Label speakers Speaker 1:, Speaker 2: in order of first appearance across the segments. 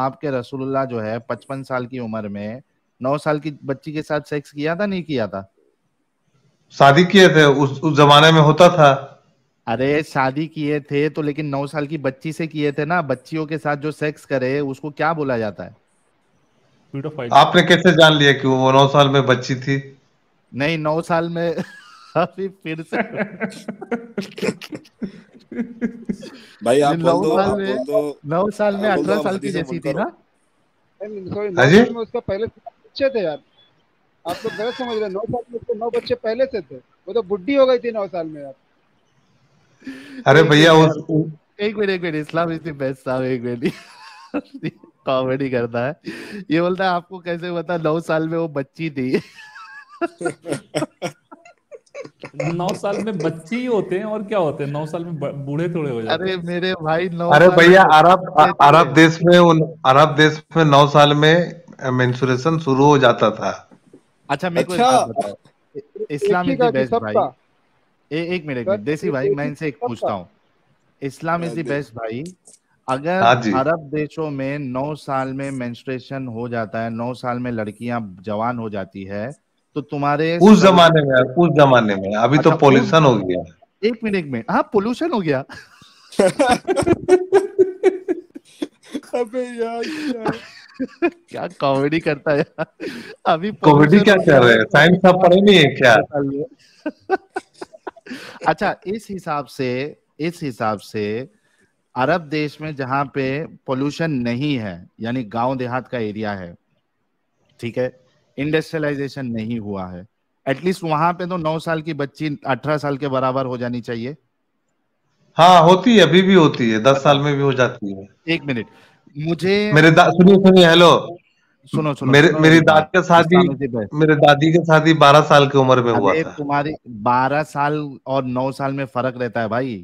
Speaker 1: आपके रसूलुल्लाह जो है 55 साल की उम्र में 9 साल की बच्ची के साथ सेक्स किया था, नहीं किया था?
Speaker 2: शादी किए थे, उस जमाने में होता था।
Speaker 1: अरे शादी किए थे तो लेकिन 9 साल की बच्ची से किए थे ना। बच्चियों के साथ जो सेक्स करे उसको क्या बोला जाता है?
Speaker 3: पीडोफाइल।
Speaker 2: आपने कैसे जान लिया कि वो 9 साल में बच्ची थी?
Speaker 1: नहीं, 9 साल में अभी फिर से
Speaker 4: भाई आप
Speaker 1: नौ
Speaker 4: बोल दो,
Speaker 1: साल
Speaker 4: आप
Speaker 1: में
Speaker 4: बोल दो,
Speaker 1: 9 साल में
Speaker 4: आप बोल दो,
Speaker 1: 18
Speaker 4: आप
Speaker 1: साल की
Speaker 4: हदीसें
Speaker 1: जैसी
Speaker 4: बोलकर
Speaker 1: थी ना?
Speaker 5: सॉरी, 9
Speaker 2: हाँ जी?
Speaker 5: साल में उसका पहले से बच्चे थे यार। आप लोग गलत समझ रहे हैं। 9 साल में उसके 9 बच्चे पहले से थे। वो तो बुढ़ी हो गई थी 9 साल में यार।
Speaker 2: अरे
Speaker 1: एक
Speaker 2: भैया
Speaker 1: मिनट
Speaker 2: उस
Speaker 1: यार, एक minute, Islam is the best साहब, एक मिनट। कॉमेडी करता है। ये बोलता है आपको कैसे पता 9 साल में वो बच्ची थी?
Speaker 3: 9 साल में बच्चे ही होते हैं और क्या होते हैं, 9 साल में बूढ़े थोड़े हो जाते
Speaker 1: अरे
Speaker 3: हैं।
Speaker 1: मेरे भाई 9
Speaker 2: अरे
Speaker 1: साल में
Speaker 2: भैया,
Speaker 1: बच्चे थे।
Speaker 2: अरब देश में 9 साल में मेंस्ट्रुएशन शुरू हो जाता था।
Speaker 1: अच्छा मेरे को एक
Speaker 4: अच्छा,
Speaker 1: बात बताओ,
Speaker 5: एक
Speaker 1: इस्लाम
Speaker 5: ही
Speaker 1: इज
Speaker 5: का
Speaker 1: द
Speaker 5: कि
Speaker 1: बेस्ट भाई।
Speaker 5: सबका?
Speaker 1: एक मिनट,
Speaker 5: सर
Speaker 1: देसी भाई,
Speaker 5: एक
Speaker 1: मैं
Speaker 5: ही
Speaker 1: इनसे एक
Speaker 5: सबका?
Speaker 1: पूछता हूँ। इस्लाम इज द बेस्ट भाई। अगर
Speaker 2: हाँ जी।
Speaker 1: अरब देशों में 9 साल में मेंस्ट्रुएशन हो जाता है, 9 साल में लड़कियां जवान हो जाती है, तो तुम्हारे
Speaker 2: उस
Speaker 1: सऊदी
Speaker 2: जमाने में, उस जमाने में अभी तो
Speaker 1: अच्छा
Speaker 2: पॉल्यूशन हो गया।
Speaker 1: एक मिनट, हाँ पोल्यूशन हो गया।
Speaker 4: अबे यार
Speaker 1: क्या कॉमेडी करता है यार। अभी
Speaker 2: कॉमेडी
Speaker 1: पोल्यूशन
Speaker 2: क्या
Speaker 1: हो
Speaker 2: कर
Speaker 1: गया
Speaker 2: रहे
Speaker 1: और
Speaker 2: हैं? साइंस
Speaker 1: लड़कियां
Speaker 2: आप
Speaker 1: जवान
Speaker 2: पढ़े
Speaker 1: हो
Speaker 2: नहीं है
Speaker 1: गई
Speaker 2: क्या?
Speaker 1: 9 साल में। अच्छा इस हिसाब से अरब देश में जहां पे पोल्यूशन नहीं है, यानी गांव देहात का एरिया है, ठीक है, इंडस्ट्रियलाइजेशन नहीं हुआ है, एटलीस्ट वहां पे तो 9 साल की बच्ची 18 साल के बराबर हो जानी चाहिए।
Speaker 2: हाँ होती है, अभी भी होती है, 10 साल
Speaker 1: बताओ,
Speaker 2: में भी हो जाती है।
Speaker 1: एक मिनट, मुझे
Speaker 2: सुनिए सुनिए, हेलो।
Speaker 1: सुनो सुनो
Speaker 2: मेरे
Speaker 1: सुनो
Speaker 2: मेरी
Speaker 1: मेरी
Speaker 2: दादी
Speaker 1: बात।
Speaker 2: का शादी
Speaker 1: इस्लाम इज द बेस्ट।
Speaker 2: मेरे दादी की शादी 12 साल की उम्र में हुआ
Speaker 1: अरे
Speaker 2: था।
Speaker 1: तुम्हारी 12 साल और 9 साल में फर्क रहता है भाई।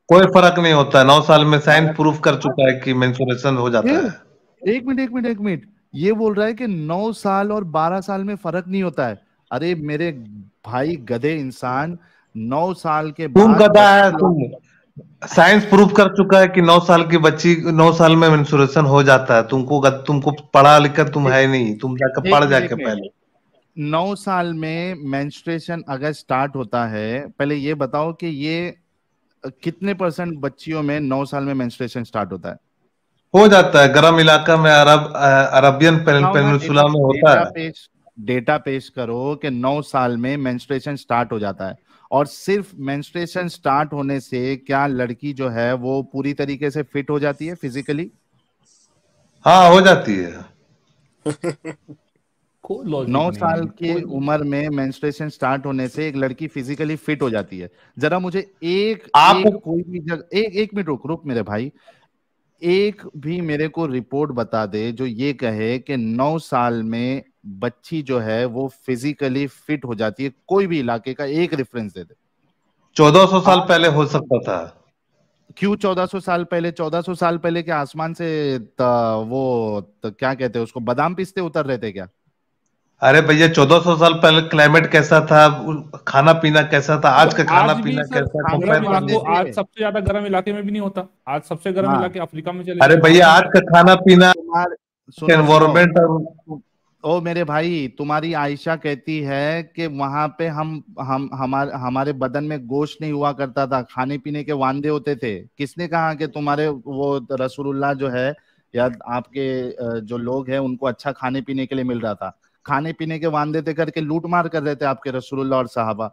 Speaker 2: कोई फर्क नहीं होता है, 9 साल में साइंस
Speaker 1: 12
Speaker 2: प्रूफ कर चुका है कि मेंस्ट्रुएशन हो जाता
Speaker 1: फिर
Speaker 2: है।
Speaker 1: एक मिनट, ये बोल रहा है कि 9 साल और 12 साल में फर्क नहीं होता है। अरे मेरे भाई गधे इंसान, 9 साल के
Speaker 2: तुम
Speaker 1: बाद
Speaker 2: गधा है
Speaker 1: बच्चे लोग।
Speaker 2: तुम। साइंस प्रूफ कर चुका है कि 9 साल की बच्ची 9 साल में मेंस्ट्रुएशन हो जाता है। तुमको पढ़ा लिखा तुम
Speaker 1: एक
Speaker 2: है नहीं, तुम जाकर
Speaker 1: एक
Speaker 2: पढ़
Speaker 1: मिनट एक
Speaker 2: जाके
Speaker 1: मिनट
Speaker 2: पहले।
Speaker 1: 9 साल में मेंस्ट्रुएशन अगर स्टार्ट होता है, पहले ये बताओ कि ये कितने परसेंट बच्चियों में 9 साल में मेंस्ट्रुएशन स्टार्ट होता है?
Speaker 2: हो जाता है, गर्म इलाका में, अरबियन
Speaker 1: बताओ ना,
Speaker 2: पेनिनसुला में होता है।
Speaker 1: डेटा पेश करो कि 9 साल में मेंस्ट्रुएशन स्टार्ट हो जाता है। और सिर्फ मेंस्ट्रुएशन स्टार्ट होने से क्या लड़की जो है वो पूरी तरीके से फिट हो जाती है फिजिकली?
Speaker 2: हाँ हो जाती है।
Speaker 3: कोई लॉजिक
Speaker 1: 9
Speaker 3: नहीं
Speaker 1: साल
Speaker 3: है,
Speaker 1: की
Speaker 3: कोई।
Speaker 1: उम्र में मेंस्ट्रुएशन स्टार्ट होने से एक लड़की फिजिकली फिट हो जाती है। जरा मुझे एक
Speaker 2: आप
Speaker 1: एक कोई भी जगह, एक मिनट रुक मेरे भाई, एक भी मेरे को रिपोर्ट बता दे जो ये कहे कि 9 साल में बच्ची जो है वो फिजिकली फिट हो जाती है। कोई भी इलाके का एक रेफरेंस दे दे।
Speaker 2: 1400 साल
Speaker 1: आज
Speaker 2: पहले हो सकता था।
Speaker 1: क्यों 1400 साल पहले? 1400 साल पहले के आसमान से क्या कहते हैं उसको, बादाम पिस्ते उतर रहे थे क्या?
Speaker 2: अरे भैया, 1400 साल पहले क्लाइमेट कैसा था, खाना पीना कैसा था, आज
Speaker 3: तो
Speaker 2: का खाना
Speaker 3: आज भी
Speaker 2: पीना
Speaker 3: सर
Speaker 2: कैसा,
Speaker 1: खाना
Speaker 2: कंपेयर
Speaker 3: गर्म
Speaker 1: तो
Speaker 3: इलाकों,
Speaker 2: करिए।
Speaker 1: देसी
Speaker 3: आज
Speaker 1: है।
Speaker 3: सबसे ज्यादा गर्म इलाके में भी नहीं होता। आज सबसे गर्म
Speaker 1: हाँ,
Speaker 3: इलाके अफ्रीका में चले
Speaker 2: अरे
Speaker 3: जाइए, वहां
Speaker 2: भैया,
Speaker 3: भी नहीं
Speaker 2: आज
Speaker 3: होता।
Speaker 2: का खाना पीना,
Speaker 1: तुम्हारे सुनो सुनो,
Speaker 2: एनवायरमेंट।
Speaker 1: ओ मेरे भाई, तुम्हारी आयशा कहती है कि वहां पे हम हमारे बदन में गोश्त नहीं हुआ करता था, खाने पीने के वांदे होते थे। किसने कहा कि तुम्हारे वो रसूलुल्लाह जो है या आपके जो लोग हैं उनको अच्छा खाने पीने के लिए मिल रहा था? खाने पीने के वांदे थे करके लूट मार कर रहे थे आपके रसूलुल्लाह और सहाबा।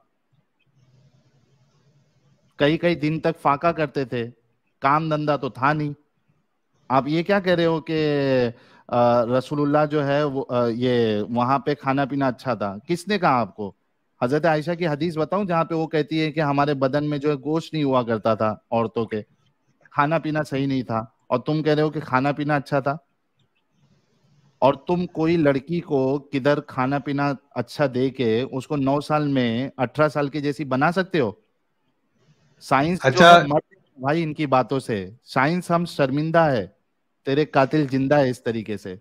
Speaker 1: कई कई दिन तक फाका करते थे, काम धंधा तो था नहीं। आप ये क्या कह रहे हो कि रसूलुल्लाह जो है वो ये वहां पे खाना पीना अच्छा था? किसने कहा आपको? हजरत आयशा की हदीस बताऊं जहां पे वो कहती है कि हमारे बदन में जो है गोश्त नहीं हुआ करता था औरतों के, खाना पीना सही नहीं था, और तुम कह रहे हो कि खाना पीना अच्छा था। और तुम कोई लड़की को किधर खाना पीना अच्छा दे के उसको 9 साल में 18 साल की जैसी बना सकते हो? साइंस जो
Speaker 2: अच्छा
Speaker 1: है मर भाई इनकी बातों से। साइंस हम शर्मिंदा है, तेरे कातिल जिंदा है इस तरीके से।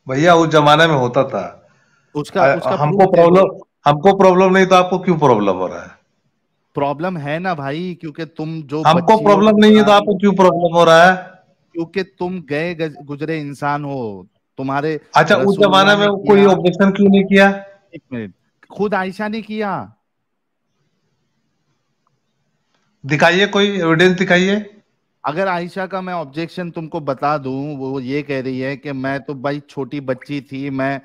Speaker 2: भैया, उस जमाने में होता था।
Speaker 1: उसका उसका प्रूफ
Speaker 2: हमको
Speaker 1: दे दो।
Speaker 2: प्रॉब्लम हमको प्रॉब्लम नहीं तो आपको क्यों प्रॉब्लम हो रहा है?
Speaker 1: प्रॉब्लम है ना भाई, क्योंकि तुम जो
Speaker 2: हमको
Speaker 1: बच्चियों के
Speaker 2: प्रॉब्लम नहीं है तो
Speaker 1: साथ
Speaker 2: आपको क्यों प्रॉब्लम हो रहा है?
Speaker 1: क्योंकि तुम गए गुजरे इंसान हो, तुम्हारे
Speaker 2: अच्छा, उस
Speaker 1: रसूलुल्लाह
Speaker 2: जमाने
Speaker 1: ने
Speaker 2: में कोई
Speaker 1: किया।
Speaker 2: ऑब्जेक्शन क्यों नहीं किया?
Speaker 1: एक मिनट, खुद आयशा ने किया।
Speaker 2: दिखाइए, कोई एविडेंस दिखाइए।
Speaker 1: अगर आयशा का मैं ऑब्जेक्शन तुमको बता दूं, वो ये कह रही है कि मैं तो भाई छोटी बच्ची थी, मैं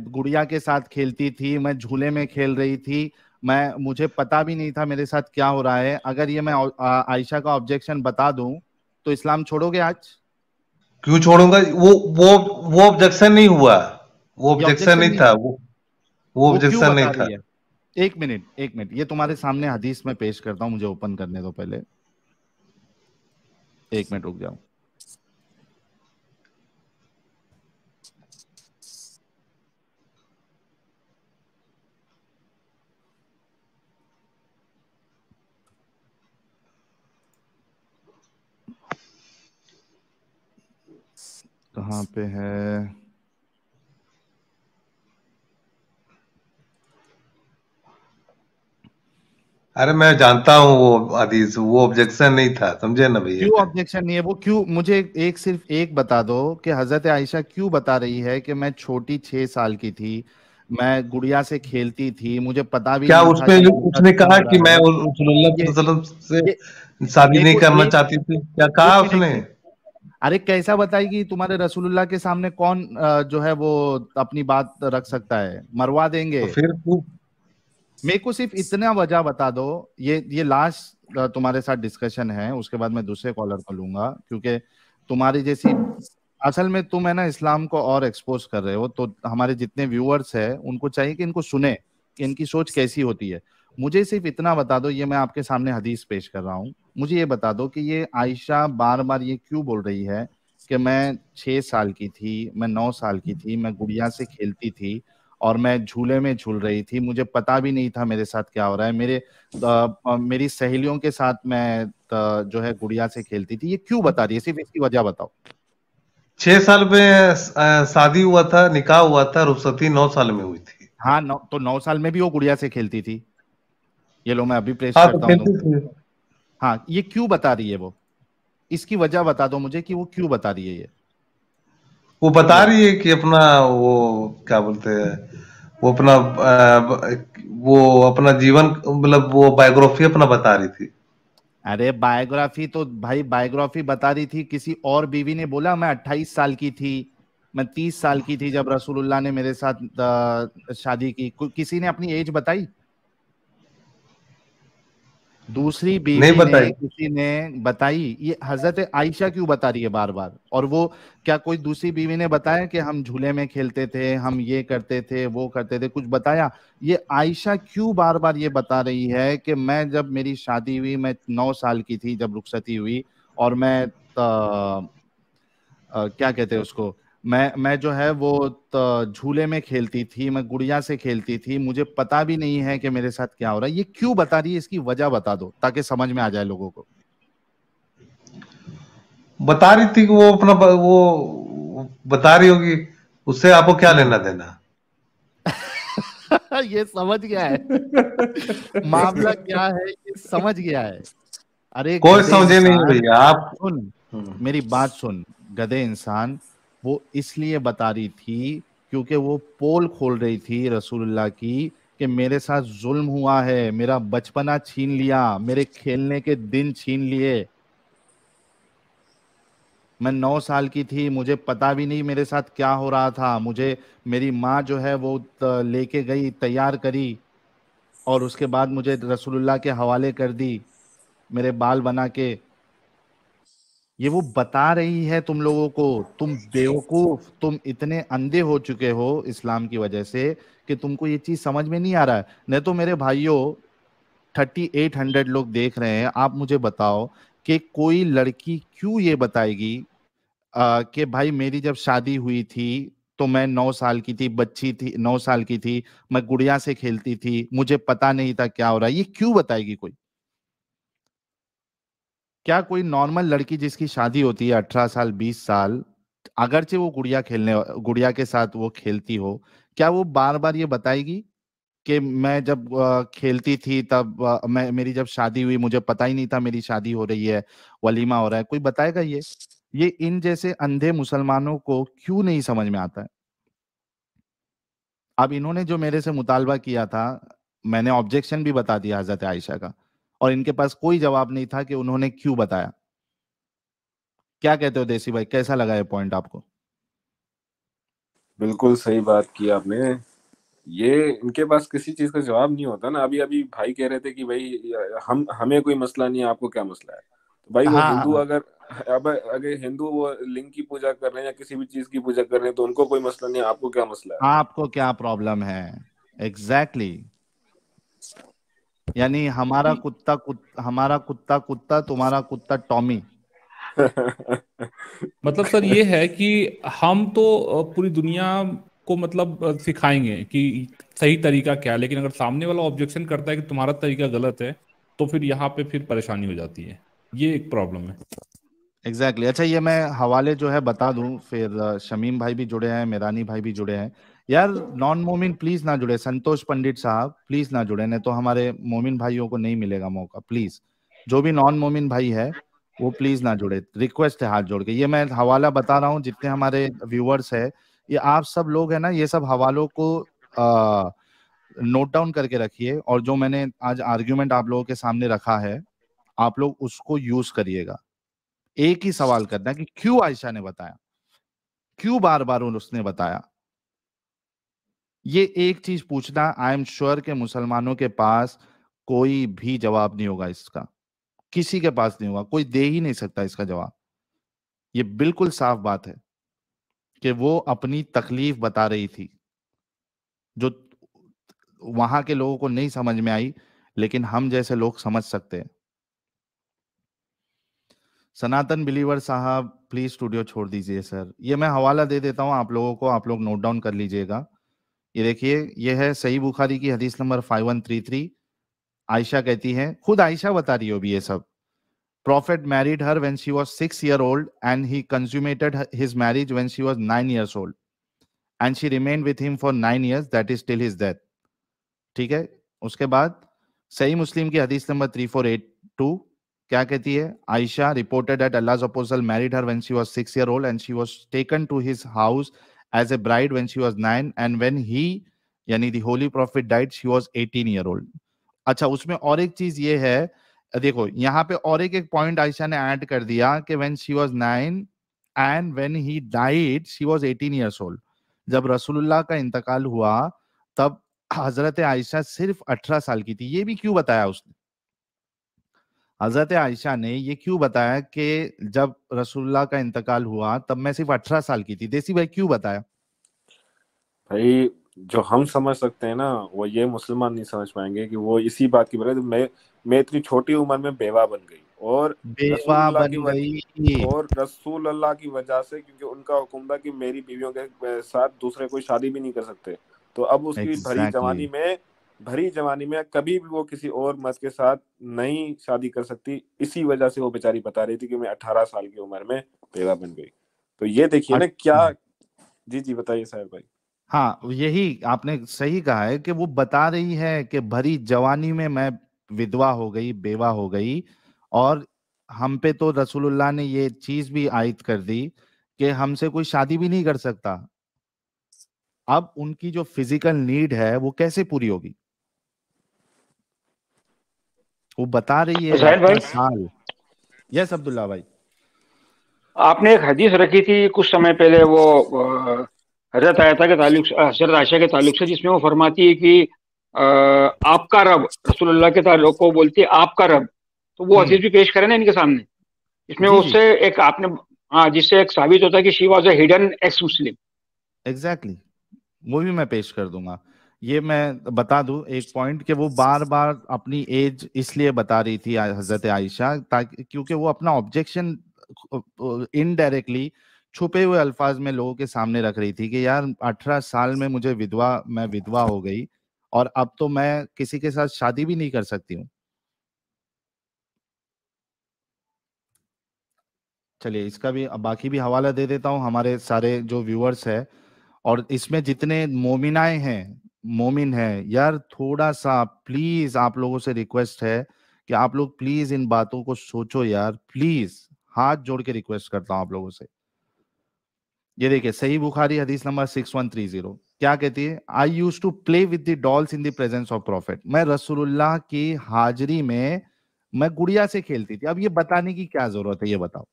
Speaker 1: गुड़िया के साथ खेलती थी, मैं झूले में खेल रही थी, मुझे पता भी नहीं था मेरे साथ क्या हो रहा है। अगर ये मैं आयशा का ऑब्जेक्शन बता दूं तो इस्लाम छोड़ोगे आज?
Speaker 2: क्यों छोड़ूंगा? वो ऑब्जेक्शन नहीं हुआ, वो
Speaker 1: ये
Speaker 2: ऑब्जेक्शन
Speaker 1: ऑब्जेक्शन
Speaker 2: नहीं
Speaker 1: नहीं
Speaker 2: था,
Speaker 1: है,
Speaker 2: वो
Speaker 1: वो क्यों
Speaker 2: ऑब्जेक्शन नहीं
Speaker 1: बता
Speaker 2: था।
Speaker 1: रही है? एक मिनट, एक मिनट, ये तुम्हारे सामने हदीस में पेश करता हूं, मुझे ओपन करने दो पहले, एक मिनट रुक जाओ। कहाँ पे है?
Speaker 2: अरे मैं जानता हूँ वो हदीस, वो ऑब्जेक्शन नहीं था, समझे ना भैया।
Speaker 1: क्यों ऑब्जेक्शन नहीं है? वो क्यों? मुझे एक सिर्फ एक बता दो कि हजरत आयशा क्यों बता रही है कि मैं छोटी 6 साल की थी, मैं गुड़िया से खेलती थी, मुझे पता भी
Speaker 2: क्या
Speaker 1: नहीं था
Speaker 2: उसमें
Speaker 1: कि मेरे साथ
Speaker 2: उसने
Speaker 1: क्या
Speaker 2: कहा
Speaker 1: हो
Speaker 2: कि
Speaker 1: रहा
Speaker 2: मैं
Speaker 1: है।
Speaker 2: रसूलुल्लाह
Speaker 1: ये
Speaker 2: सल्लल्लाहु अलैहि वसल्लम
Speaker 1: ये
Speaker 2: से शादी नहीं
Speaker 1: देखो,
Speaker 2: करना
Speaker 1: एक
Speaker 2: चाहती थी? क्या कहा
Speaker 1: एक मिनट,
Speaker 2: उसने?
Speaker 1: अरे कैसा बताएगी? तुम्हारे रसूलुल्लाह के सामने कौन जो है वो अपनी बात रख सकता है? मरवा देंगे।
Speaker 2: तो फिर क्यों?
Speaker 1: मेरे को सिर्फ इतना वजह बता दो। ये लास्ट तुम्हारे साथ डिस्कशन है, उसके बाद मैं दूसरे कॉलर को लूंगा, क्योंकि तुम्हारी जैसी, असल में तुम है ना इस्लाम को और एक्सपोज कर रहे हो, तो हमारे जितने व्यूअर्स हैं उनको चाहिए कि इनको सुने कि इनकी सोच कैसी होती है। मुझे सिर्फ इतना बता दो, ये मैं आपके सामने हदीस पेश कर रहा हूँ, मुझे ये बता दो कि ये आयशा बार बार ये क्यों बोल रही है कि मैं 6 साल की थी, मैं 9 साल की थी, मैं गुड़िया से खेलती थी और मैं झूले में झूल रही थी, मुझे पता भी नहीं था मेरे साथ क्या हो रहा है, मेरी सहेलियों के साथ मैं जो है गुड़िया से खेलती थी। ये क्यों बता रही है? सिर्फ इसकी वजह बताओ।
Speaker 2: 6 साल में शादी हुआ था, निकाह हुआ था, रुखसती 9 साल में हुई थी।
Speaker 1: हाँ, 9 साल में भी वो गुड़िया से खेलती थी। ये लो मैं अभी पेश
Speaker 2: हाँ, तो
Speaker 1: करता हूँ
Speaker 2: खेलती
Speaker 1: तुमको।
Speaker 2: थी।
Speaker 1: हाँ, ये क्यों बता रही है वो? इसकी वजह बता दो मुझे कि वो क्यों बता रही है ये।
Speaker 2: वो बता
Speaker 1: लो,
Speaker 2: रही है कि अपना, वो क्या बोलते हैं, वो अपना वो अपना जीवन, मतलब वो बायोग्राफी अपना बता रही थी।
Speaker 1: अरे बायोग्राफी तो भाई बायोग्राफी बता रही थी, किसी और बीवी ने बोला मैं 28 साल की थी, मैं 30 साल की थी जब रसूलुल्लाह ने मेरे साथ शादी की, किसी ने अपनी एज बताई? दूसरी
Speaker 2: नहीं
Speaker 1: बीवी ने,
Speaker 2: बताई।
Speaker 1: किसी ने बताई? ये हजरत आयशा क्यों बता रही है बार बार? और वो क्या कोई दूसरी बीवी ने बताया कि हम झूले में खेलते थे, हम ये करते थे, वो करते थे? कुछ बताया? ये आयशा क्यों बार बार ये बता रही है कि मैं, जब मेरी शादी हुई, मैं 9 साल की थी जब रुखसती हुई, और मैं क्या कहते हैं उसको, मैं जो है वो झूले में खेलती थी, मैं गुड़िया से खेलती थी, मुझे पता भी नहीं है कि मेरे साथ क्या हो रहा है। ये क्यों बता रही है? इसकी वजह बता दो ताकि समझ में आ जाए लोगों को।
Speaker 2: बता रही थी कि वो अपना वो बता रही होगी, उससे आपको क्या लेना देना?
Speaker 1: ये समझ गया है मामला क्या है, ये समझ गया है। अरे
Speaker 2: कोई
Speaker 1: गधे
Speaker 2: समझे नहीं
Speaker 1: इंसान,
Speaker 2: भैया आप।
Speaker 1: सुन, मेरी बात सुन, गधे इंसान, वो इसलिए बता रही थी क्योंकि वो पोल खोल रही थी रसूलुल्लाह की कि मेरे साथ जुल्म हुआ है, मेरा बचपना छीन लिया, मेरे खेलने के दिन छीन लिए, मैं 9 साल की थी, मुझे पता भी नहीं मेरे साथ क्या हो रहा था, मुझे मेरी माँ जो है वो लेके गई, तैयार करी, और उसके बाद मुझे रसूलुल्लाह के हवाले कर दी, मेरे बाल बना के। ये वो बता रही है तुम लोगों को। तुम बेवकूफ, तुम इतने अंधे हो चुके हो इस्लाम की वजह से कि तुमको ये चीज समझ में नहीं आ रहा है। नहीं तो मेरे भाइयों, 3800 लोग देख रहे हैं, आप मुझे बताओ कि कोई लड़की क्यों ये बताएगी कि भाई मेरी जब शादी हुई थी तो मैं 9 साल की थी, बच्ची थी, 9 साल की थी, मैं गुड़िया से खेलती थी, मुझे पता नहीं था क्या हो रहा है? ये क्यों बताएगी कोई? क्या कोई नॉर्मल लड़की जिसकी शादी होती है 18 साल, 20 साल, अगरचे वो गुड़िया के साथ वो खेलती हो, क्या वो बार बार ये बताएगी कि मैं जब खेलती थी तब मेरी जब शादी हुई मुझे पता ही नहीं था मेरी शादी हो रही है, वलीमा हो रहा है? कोई बताएगा ये? ये इन जैसे अंधे मुसलमानों को क्यों नहीं समझ में आता है? अब इन्होंने जो मेरे से मुतालबा किया था, मैंने ऑब्जेक्शन भी बता दिया हजरत आयशा का, और इनके पास कोई जवाब नहीं था कि उन्होंने क्यों बताया। क्या कहते हो देसी भाई, कैसा लगा ये पॉइंट आपको?
Speaker 4: बिल्कुल सही बात की आपने। ये इनके पास किसी चीज का जवाब नहीं होता ना। अभी अभी भाई कह रहे थे कि भाई हमें कोई मसला नहीं है, आपको क्या मसला है? तो भाई वो हिंदू
Speaker 1: हाँ
Speaker 4: अगर हिंदू वो लिंग की पूजा कर रहे हैं या किसी भी चीज की पूजा कर रहे हैं तो उनको कोई मसला नहीं है, आपको क्या मसला है?
Speaker 1: आपको क्या प्रॉब्लम है? एग्जैक्टली यानी हमारा कुत्ता कुत्ता, तुम्हारा कुत्ता टॉमी।
Speaker 3: मतलब सर ये है कि हम तो पूरी दुनिया को मतलब सिखाएंगे कि सही तरीका क्या है, लेकिन अगर सामने वाला ऑब्जेक्शन करता है कि तुम्हारा तरीका गलत है, तो फिर यहाँ पे फिर परेशानी हो जाती है। ये एक प्रॉब्लम है।
Speaker 1: एग्जैक्टली अच्छा, ये मैं हवाले जो है बता दूं, फिर शमीम भाई भी जुड़े हैं, मेरानी भाई भी जुड़े हैं। यार नॉन मोमिन प्लीज ना जुड़े, संतोष पंडित साहब प्लीज ना जुड़े, नहीं तो हमारे मोमिन भाइयों को नहीं मिलेगा मौका। प्लीज जो भी नॉन मोमिन भाई है वो प्लीज ना जुड़े, रिक्वेस्ट है हाथ जोड़ के। ये मैं हवाला बता रहा हूँ, जितने हमारे व्यूअर्स है, ये आप सब लोग है ना, ये सब हवालों को नोट डाउन करके रखिए, और जो मैंने आज आर्ग्यूमेंट आप लोगों के सामने रखा है, आप लोग उसको यूज करिएगा। एक ही सवाल करना है कि क्यों आयशा ने बताया, क्यों बार बार उसने बताया। ये एक चीज पूछना, आई एम श्योर के मुसलमानों के पास कोई भी जवाब नहीं होगा इसका, किसी के पास नहीं होगा, कोई दे ही नहीं सकता इसका जवाब। ये बिल्कुल साफ बात है कि वो अपनी तकलीफ बता रही थी, जो वहां के लोगों को नहीं समझ में आई, लेकिन हम जैसे लोग समझ सकते हैं। सनातन बिलीवर साहब प्लीज स्टूडियो छोड़ दीजिए सर। ये मैं हवाला दे देता हूं आप लोगों को, आप लोग नोट डाउन कर लीजिएगा। ये देखिए, ये है सही बुखारी की हदीस नंबर 5133। आयशा कहती है, खुद आयशा बता रही हो भी ये सब। Prophet married her when she was 6 years old and he consummated his marriage when she was 9 years old and she remained with him for 9 years, that is till his death। ठीक है, उसके बाद सही मुस्लिम की हदीस नंबर 3482 क्या कहती है? आयशा रिपोर्टेड दैट अल्लाह's apostle married her when she was 6 years old and she was taken to his house as a bride when she was 9 and when he यानी the holy prophet died she was 18 years old। अच्छा, उसमें और एक चीज ये है, देखो यहाँ पे और एक पॉइंट आयशा ने ऐड कर दिया कि when she was 9 and when he died she was 18 years old। जब रसूलुल्लाह का इंतकाल हुआ तब हजरत आयशा सिर्फ 18 साल की थी। ये भी क्यों बताया उसने? हजरत आयशा ने ये क्यों बताया कि जब रसूलुल्लाह का इंतकाल हुआ तब मैं सिर्फ 18 साल की थी? देसी भाई क्यों बताया?
Speaker 4: भाई जो हम समझ सकते हैं ना, वो ये मुसलमान नहीं समझ पाएंगे कि वो इसी बात की वजह मैं इतनी छोटी उम्र में बेवा बन गई और
Speaker 1: बेवा बन गई।
Speaker 4: रसूल अल्लाह की वजह से, क्योंकि उनका हुक्म था कि मेरी बीवियों के साथ दूसरे कोई शादी भी नहीं कर सकते। तो अब उसकी भरी जवानी में कभी भी वो किसी और मर्द के साथ नहीं शादी कर सकती। इसी वजह से वो बेचारी बता रही थी कि मैं 18 साल की उम्र में बेवा बन गई। तो ये देखिए ना क्या। जी बताइए साहब भाई।
Speaker 1: हाँ, यही आपने सही कहा है कि वो बता रही है कि भरी जवानी में मैं विधवा हो गई, बेवा हो गई, और हम पे तो रसूलुल्लाह ने ये चीज भी आयत कर दी कि हमसे कोई शादी भी नहीं कर सकता। अब उनकी जो फिजिकल नीड है वो कैसे पूरी होगी? वो बता रही है
Speaker 6: जाहिर भाई,
Speaker 1: 18 साल। यस अब्दुल्ला भाई।
Speaker 6: आपने एक हदीस रखी थी कुछ समय पहले, वो हजरत आयशा के ताल्लुक हजरत आयशा के ताल्लुक से, जिसमें वो फरमाती है कि आपका रब, रसूलुल्लाह के ताल्लुक को बोलती है आपका रब। तो वो हदीस भी पेश करें ना इनके सामने। इसमें
Speaker 1: जी
Speaker 6: उससे एक आपने, हाँ, जिससे एक साबित होता है कि she was a hidden x Muslim.
Speaker 1: Exactly, वो भी मैं पेश कर दूंगा। ये मैं बता दूं एक पॉइंट कि वो बार बार अपनी एज इसलिए बता रही थी हजरत आयशा, ताकि क्योंकि वो अपना ऑब्जेक्शन इनडायरेक्टली छुपे हुए अल्फाज में लोगों के सामने रख रही थी कि यार 18 साल में मैं विधवा हो गई और अब तो मैं किसी के साथ शादी भी नहीं कर सकती हूँ। चलिए, इसका भी बाकी भी हवाला दे देता हूँ हमारे सारे जो व्यूअर्स है, और इसमें जितने मोमिनाएं हैं, मोमिन है, यार थोड़ा सा प्लीज आप लोगों से रिक्वेस्ट है कि आप लोग प्लीज इन बातों को सोचो यार, प्लीज। हाथ जोड़ के रिक्वेस्ट करता हूं आप लोगों से। ये देखिए सही बुखारी हदीस नंबर 6130 क्या कहती है? I used to play with the dolls in the presence of prophet. मैं रसूलुल्लाह की हाजिरी में मैं गुड़िया से खेलती थी। अब ये बताने की क्या जरूरत है, ये बताओ।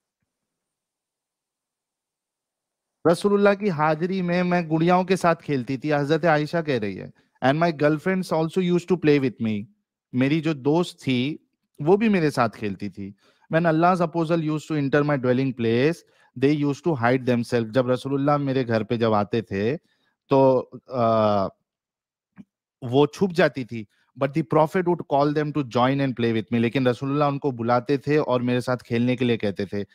Speaker 1: रसूलुल्लाह की हाजिरी में मैं गुड़ियाओं के साथ खेलती थी, हजरत आयशा कह रही है। And my girlfriends also use to play with me. मेरी जो दोस्त थी वो भी मेरे साथ खेलती थी। When Allah's apostle used to enter my dwelling place, they used to hide themselves। जब रसूलुल्लाह मेरे घर पे जब आते थे तो वो छुप जाती थी। But the prophet would call them to join and play with me. लेकिन रसूलुल्लाह उनको बुलाते थे और मेरे साथ खेलने के लिए कहते थे।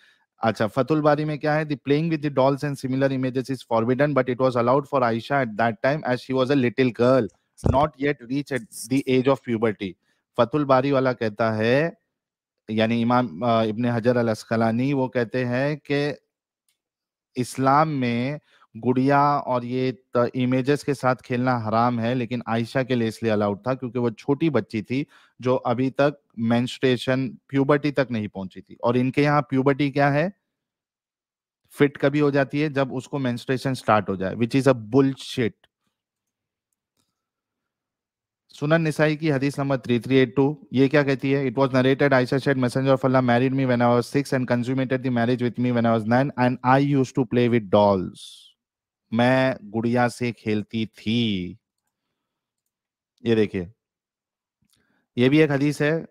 Speaker 1: अच्छा, फतुल बारी में क्या है? The playing with the dolls and similar images is forbidden but it was allowed for Aisha at that time as she was a little girl not yet reach at the age of puberty. फतुल बारी वाला कहता है, यानी इमाम इब्ने हजर अल अस्कलानी, वो कहते हैं कि इस्लाम में गुड़िया और ये इमेजेस के साथ खेलना हराम है, लेकिन आयशा के लिए इसलिए अलाउड था क्योंकि वो छोटी बच्ची थी जो अभी तक मेंस्ट्रुएशन प्यूबर्टी तक नहीं पहुंची थी। और इनके यहाँ प्यूबर्टी क्या है? फिट कभी हो जाती है जब उसको मेंस्ट्रुएशन स्टार्ट हो जाए, विच इज अ बुलशिट। सुनन निसाई की हदीस नंबर 3382 ये क्या कहती है? It was narrated Aisha said messenger of Allah married me when I was 6 and consummated the marriage with me when I was 9 and I used to play with dolls. मैं गुड़िया से खेलती थी। ये देखिए, ये भी एक हदीस है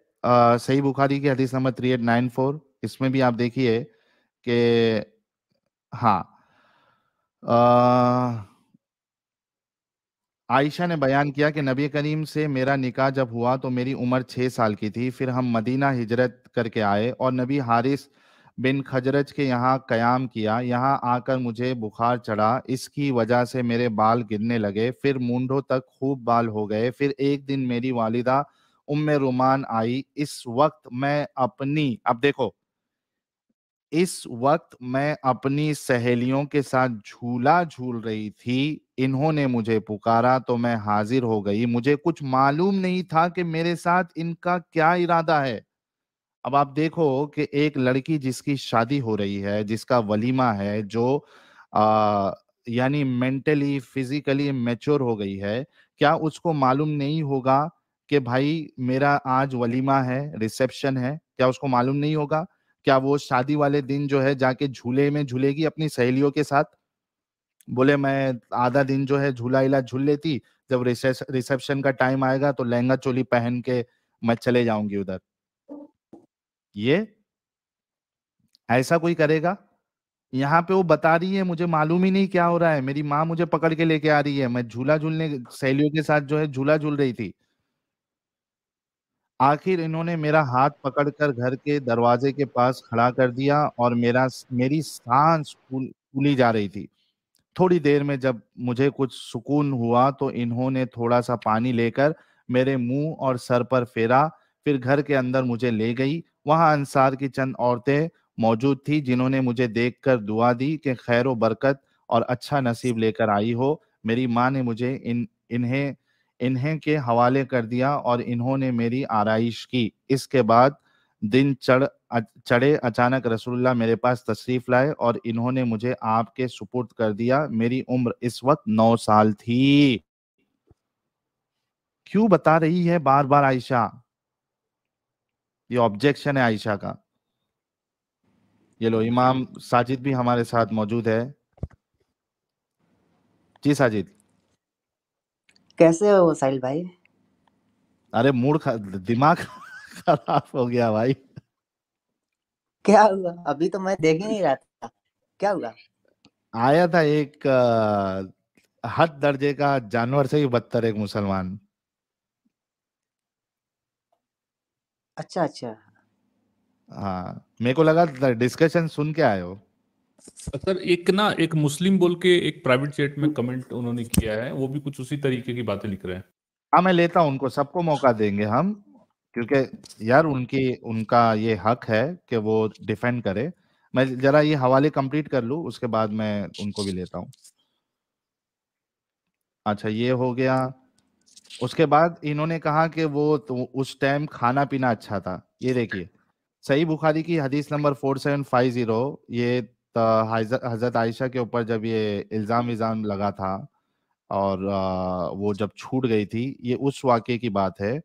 Speaker 1: सही बुखारी की हदीस नंबर 3894। इसमें भी आप देखिए कि हाँ, आयशा ने बयान किया कि नबी करीम से मेरा निकाह जब हुआ तो मेरी उम्र 6 साल की थी। फिर हम मदीना हिजरत करके आए और नबी हारिस बिन खजरज के यहाँ कयाम किया। यहाँ आकर मुझे बुखार चढ़ा, इसकी वजह से मेरे बाल गिरने लगे, फिर मूंढों तक खूब बाल हो गए। फिर एक दिन मेरी वालिदा उम्मे रुमान आई। इस वक्त मैं अपनी सहेलियों के साथ झूला झूल रही थी। इन्होंने मुझे पुकारा तो मैं हाजिर हो गई। मुझे कुछ मालूम नहीं था कि मेरे साथ इनका क्या इरादा है। अब आप देखो कि एक लड़की जिसकी शादी हो रही है, जिसका वलीमा है, जो यानी मेंटली फिजिकली मैच्योर हो गई है, क्या उसको मालूम नहीं होगा कि भाई मेरा आज वलीमा है, रिसेप्शन है? क्या उसको मालूम नहीं होगा? क्या वो शादी वाले दिन जो है जाके झूले में झूलेगी अपनी सहेलियों के साथ? बोले मैं आधा दिन जो है झूला इला झूल लेती, जब रिसेप्शन का टाइम आएगा तो लहंगा चोली पहन के मैं चले जाऊंगी उधर। ये ऐसा कोई करेगा? यहाँ पे वो बता रही है मुझे मालूम ही नहीं क्या हो रहा है, मेरी माँ मुझे पकड़ के लेके आ रही है, मैं झूला झूलने सहेलियों के साथ जो है झूला झूल रही थी। आखिर इन्होंने मेरा हाथ पकड़कर घर के दरवाजे के पास खड़ा कर दिया और मेरी सांस फूली जा रही थी। थोड़ी देर में जब मुझे कुछ सुकून हुआ तो इन्होंने थोड़ा सा पानी लेकर मेरे मुंह और सर पर फेरा, फिर घर के अंदर मुझे ले गई। वहां अंसार की चंद औरतें मौजूद थी जिन्होंने मुझे देखकर दुआ दी कि खैर बरकत और अच्छा नसीब लेकर आई हो। मेरी माँ ने मुझे इन्हें इन्हें के हवाले कर दिया और इन्होंने मेरी आराइश की। इसके बाद दिन चढ़े अचानक रसूलुल्लाह मेरे पास तशरीफ लाए और इन्होंने मुझे आपके सुपुर्द कर दिया। मेरी उम्र इस वक्त 9 साल थी। क्यों बता रही है बार बार आयशा? ये ऑब्जेक्शन है आयशा का। ये लो, इमाम साजिद भी हमारे साथ मौजूद है। जी साजिद।
Speaker 7: कैसे हो साहिल भाई?
Speaker 1: अरे दिमाग खराब हो गया भाई।
Speaker 7: क्या हुआ? अभी तो मैं देख ही नहीं रहा था, क्या हुआ?
Speaker 1: आया था एक हद दर्जे का जानवर से भी बदतर एक मुसलमान।
Speaker 7: अच्छा अच्छा।
Speaker 1: हाँ, मेरे को लगा डिस्कशन सुन के आए हो।
Speaker 3: सर एक मुस्लिम बोल के एक प्राइवेट चैट में कमेंट उन्होंने किया है, वो भी कुछ उसी तरीके की बातें लिख रहे हैं।
Speaker 1: हाँ, मैं लेता हूँ, उनको सबको मौका देंगे हम, क्योंकि यार उनका ये हक है कि वो डिफेंड करे। मैं जरा ये हवाले कंप्लीट कर लूँ, उसके बाद मैं उनको भी लेता हूँ। अच्छा, ये हो गया। उसके बाद इन्होंने कहा कि वो तो उस टाइम खाना पीना अच्छा था। ये देखिए सही बुखारी की हदीस नंबर 4750, ये हजरत आयशा के ऊपर जब ये इल्जाम लगा था और वो जब छूट गई थी, ये उस वाक़े की बात है।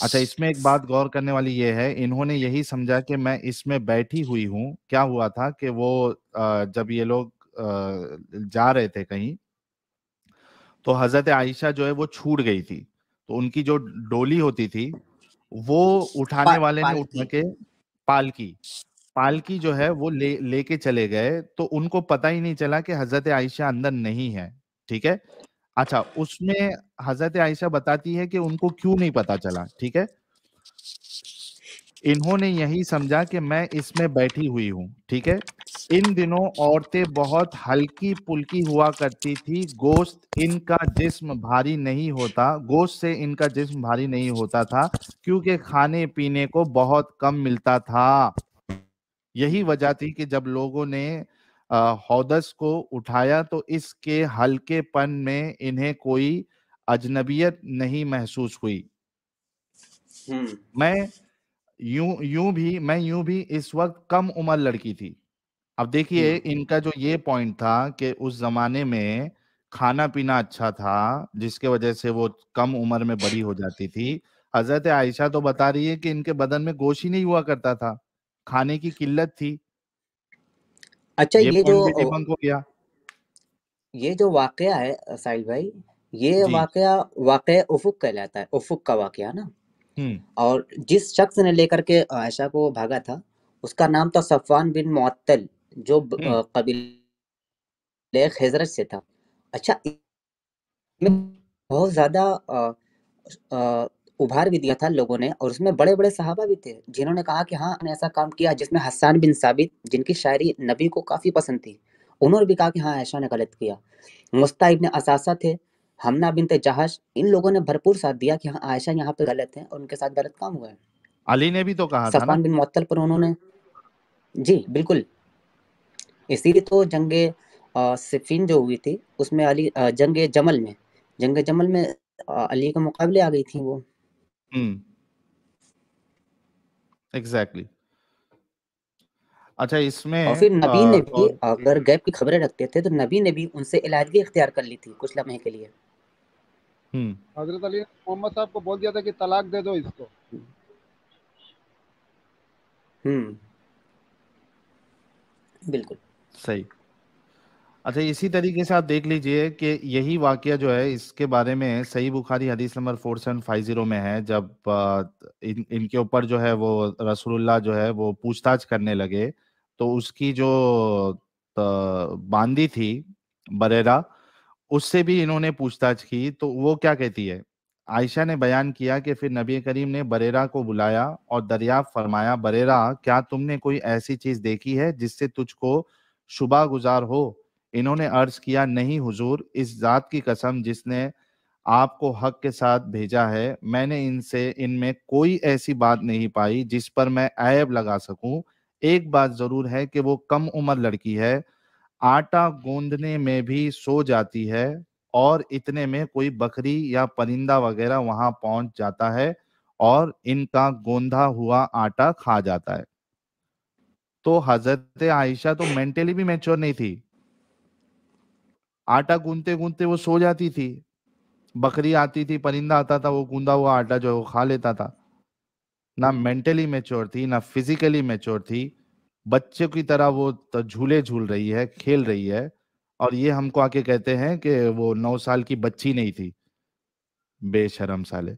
Speaker 1: अच्छा, इसमें एक बात गौर करने वाली ये है, इन्होंने यही समझा कि मैं इसमें बैठी हुई हूँ। क्या हुआ था कि वो जब ये लोग जा रहे थे कहीं, तो हजरत आयशा जो है वो छूट गई थी, तो उनकी जो डोली होती थी वो उठाने वाले ने उठा
Speaker 7: पालकी
Speaker 1: के, पालकी पालकी जो है वो लेके चले गए, तो उनको पता ही नहीं चला कि हजरत आयशा अंदर नहीं है। ठीक है। अच्छा, उसमें हजरत आयशा बताती है कि उनको क्यों नहीं पता चला। ठीक है। इन्होंने यही समझा कि मैं इसमें बैठी हुई हूं। ठीक है। इन दिनों औरतें बहुत हल्की पुल्की हुआ करती थी, गोश्त इनका जिस्म भारी नहीं होता, गोश्त से इनका जिस्म भारी नहीं होता था, क्योंकि खाने पीने को बहुत कम मिलता था। यही वजह थी कि जब लोगों ने हौदस को उठाया तो इसके हल्केपन में इन्हें कोई अजनबियत नहीं महसूस हुई। मैं यूं भी इस वक्त कम उम्र लड़की थी। अब देखिए, इनका जो ये पॉइंट था कि उस जमाने में खाना पीना अच्छा था, जिसके वजह से वो कम उम्र में बड़ी हो जाती थी। हजरत आयशा तो बता रही है कि इनके बदन में गोश्त ही नहीं हुआ करता था, खाने की किल्लत थी।
Speaker 7: अच्छा,
Speaker 1: ये पॉइंट भी डिबंक हो गया।
Speaker 7: ये जो वाकया है साहिल भाई, ये
Speaker 1: जी।
Speaker 7: वाकया उफुक कहलाता है, उफुक का वाकया ना। और जिस शख्स ने लेकर के आयशा को भागा था, उसका नाम था सफवान बिन मुअत्तल, जो कबीले खज़रज से था। अच्छा, बहुत ज्यादा उभार भी दिया था लोगों ने, और उसमें बड़े बड़े सहाबा भी थे जिन्होंने कहा कि हाँ, हमने ऐसा काम किया, जिसमें हस्सान बिन साबित, जिनकी शायरी नबी को काफी पसंद थी, उन्होंने भी कहा कि हाँ, आयशा ने गलत किया। मुस्ता इब्न असासा थे, हमना बिनत जहाश, इन लोगों ने भरपूर साथ दिया कि हाँ, आयशा यहाँ पे गलत है और उनके साथ गलत काम हुआ है।
Speaker 1: अली ने भी तो कहा था ना।
Speaker 7: सफवान बिन मुअत्तल पर उन्होंने, जी बिल्कुल, इसीलिए तो जंगे सिफिन जो हुई थी, उसमें अली जंग जमल में अली के मुकाबले आ गई थी वो।
Speaker 1: एग्जैक्टली। अच्छा, इसमें
Speaker 7: और फिर नबी ने भी, अगर गैप की खबरें रखते थे, तो नबी ने भी उनसे इलाजगी इख्तियार कर ली थी कुछ लम्हे के लिए।
Speaker 5: हजरत अली ने मोहम्मद साहब को बोल दिया था कि तलाक दे दो इसको।
Speaker 7: बिल्कुल
Speaker 1: सही। अच्छा, इसी तरीके से आप देख लीजिए कि यही वाकया जो है, इसके बारे में सही बुखारी हदीस नंबर 4750 में है, जब इनके ऊपर जो है वो रसूलुल्लाह जो है वो पूछताछ करने लगे, तो उसकी जो बांदी थी बरेरा, उससे भी इन्होंने पूछताछ की, तो वो क्या कहती है। आयशा ने बयान किया कि फिर नबी करीम ने बरेरा को बुलाया और दरियाफ्त फरमाया, बरेरा, क्या तुमने कोई ऐसी चीज देखी है जिससे तुझको शुबा गुजार हो। इन्होंने अर्ज किया, नहीं हुजूर, इस जात की कसम जिसने आपको हक के साथ भेजा है, मैंने इनमें कोई ऐसी बात नहीं पाई जिस पर मैं ऐब लगा सकूं। एक बात जरूर है कि वो कम उम्र लड़की है, आटा गूंदने में भी सो जाती है, और इतने में कोई बकरी या परिंदा वगैरह वहां पहुंच जाता है और इनका गोंधा हुआ आटा खा जाता है। तो हजरत आयशा तो मेंटली भी मैच्योर नहीं थी, आटा गूंदते गूंदते वो सो जाती थी, बकरी आती थी, परिंदा आता था, वो गूंदा हुआ आटा जो है वो खा लेता था। ना मेंटली मैच्योर थी, ना फिजिकली मैच्योर थी, बच्चे की तरह वो झूले झूल रही है, खेल रही है, और ये हमको आके कहते हैं कि वो 9 साल की बच्ची नहीं थी। बेशरम साले।